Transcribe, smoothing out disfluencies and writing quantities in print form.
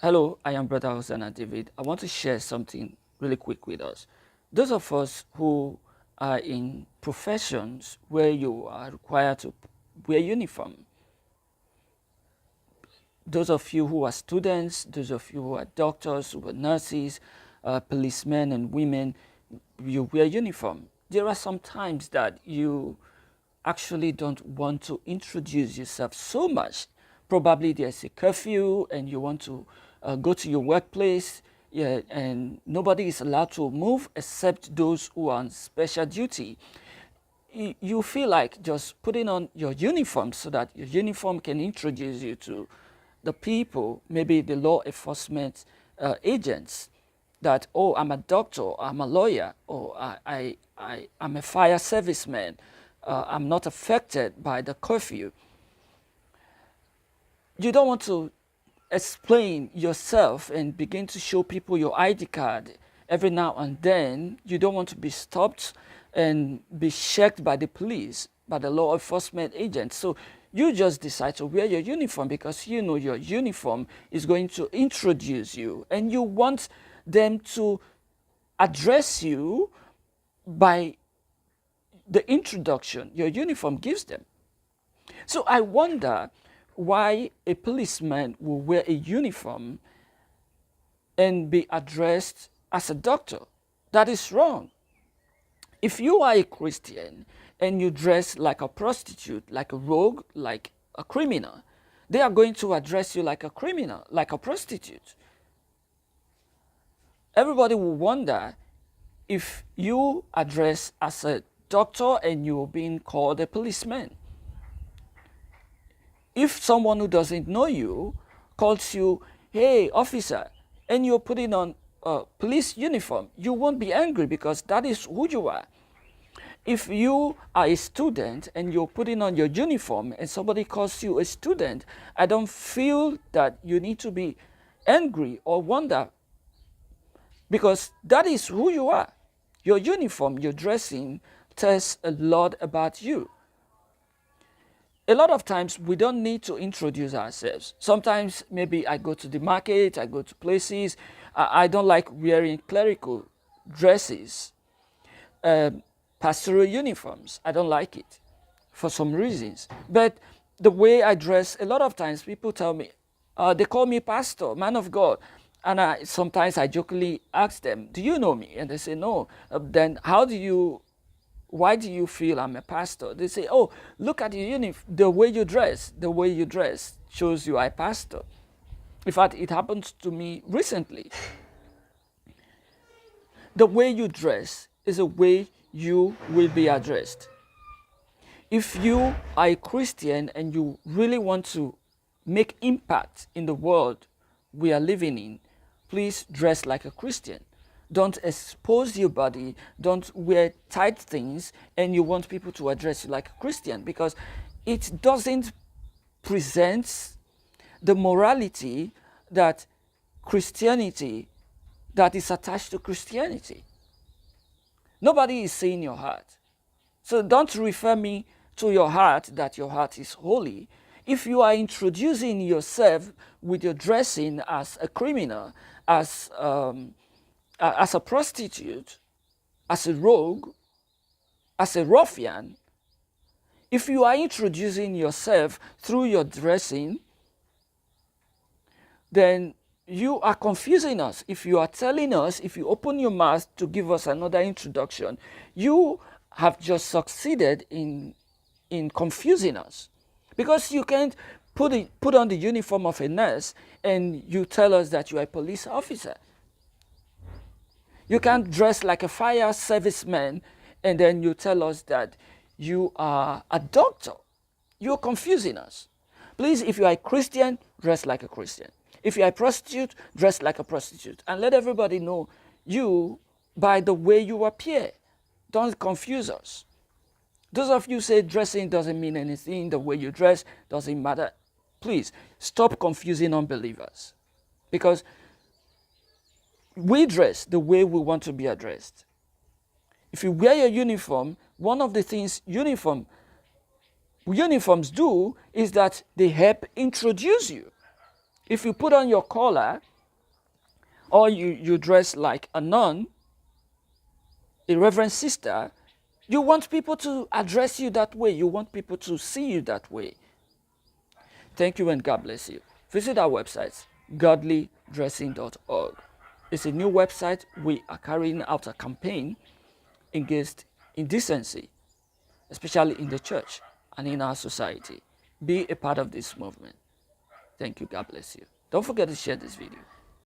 Hello, I am Brother Hosanna David. I want to share something really quick with us. Those of us who are in professions where you are required to wear uniform, those of you who are students, those of you who are doctors, who are nurses, policemen and women, you wear uniform. There are some times that you actually don't want to introduce yourself so much. Probably there's a curfew and you want to go to your workplace, yeah, and nobody is allowed to move except those who are on special duty. You feel like just putting on your uniform so that your uniform can introduce you to the people, maybe the law enforcement agents, that, oh, I'm a doctor, I'm a lawyer, or I'm a fire serviceman, I'm not affected by the curfew. You don't want to explain yourself and begin to show people your ID card every now and then. You don't want to be stopped and be checked by the police, by the law enforcement agents. So you just decide to wear your uniform because you know your uniform is going to introduce you and you want them to address you by the introduction your uniform gives them. So I wonder why a policeman will wear a uniform and be addressed as a doctor. That is wrong. If you are a Christian and you dress like a prostitute, like a rogue, like a criminal, they are going to address you like a criminal, like a prostitute. Everybody will wonder if you address as a doctor and you're being called a policeman. If someone who doesn't know you calls you, hey, officer, and you're putting on a police uniform, you won't be angry because that is who you are. If you are a student and you're putting on your uniform and somebody calls you a student, I don't feel that you need to be angry or wonder because that is who you are. Your uniform, your dressing tells a lot about you. A lot of times we don't need to introduce ourselves. Sometimes maybe I go to the market, I go to places. I don't like wearing clerical dresses, pastoral uniforms. I don't like it for some reasons. But the way I dress, a lot of times people tell me, they call me pastor, man of God. And sometimes I jokingly ask them, do you know me? And they say, no. Then why do you feel I'm a pastor? They say, oh, look at your uniform, the way you dress shows you are a pastor. In fact, it happened to me recently. The way you dress is a way you will be addressed. If you are a Christian and you really want to make impact in the world we are living in, please dress like a Christian. Don't expose your body, don't wear tight things, and you want people to address you like a Christian because it doesn't present the morality that Christianity, that is attached to Christianity. Nobody is saying your heart. So don't refer me to your heart that your heart is holy. If you are introducing yourself with your dressing as a criminal, as a prostitute, as a rogue, as a ruffian, if you are introducing yourself through your dressing, then you are confusing us. If you are telling us, if you open your mouth to give us another introduction, you have just succeeded in confusing us. Because you can't put on the uniform of a nurse and you tell us that you are a police officer. You can't dress like a fire serviceman and then you tell us that you are a doctor. You're confusing us. Please, if you are a Christian, dress like a Christian. If you are a prostitute, dress like a prostitute. And let everybody know you by the way you appear. Don't confuse us. Those of you say dressing doesn't mean anything, the way you dress doesn't matter. Please, stop confusing unbelievers. Because we dress the way we want to be addressed. If you wear your uniform, one of the things uniforms do is that they help introduce you. If you put on your collar or you dress like a nun, a reverend sister, you want people to address you that way. You want people to see you that way. Thank you and God bless you. Visit our website, godlydressing.org. It's a new website. We are carrying out a campaign against indecency, especially in the church and in our society. Be a part of this movement. Thank you. God bless you. Don't forget to share this video.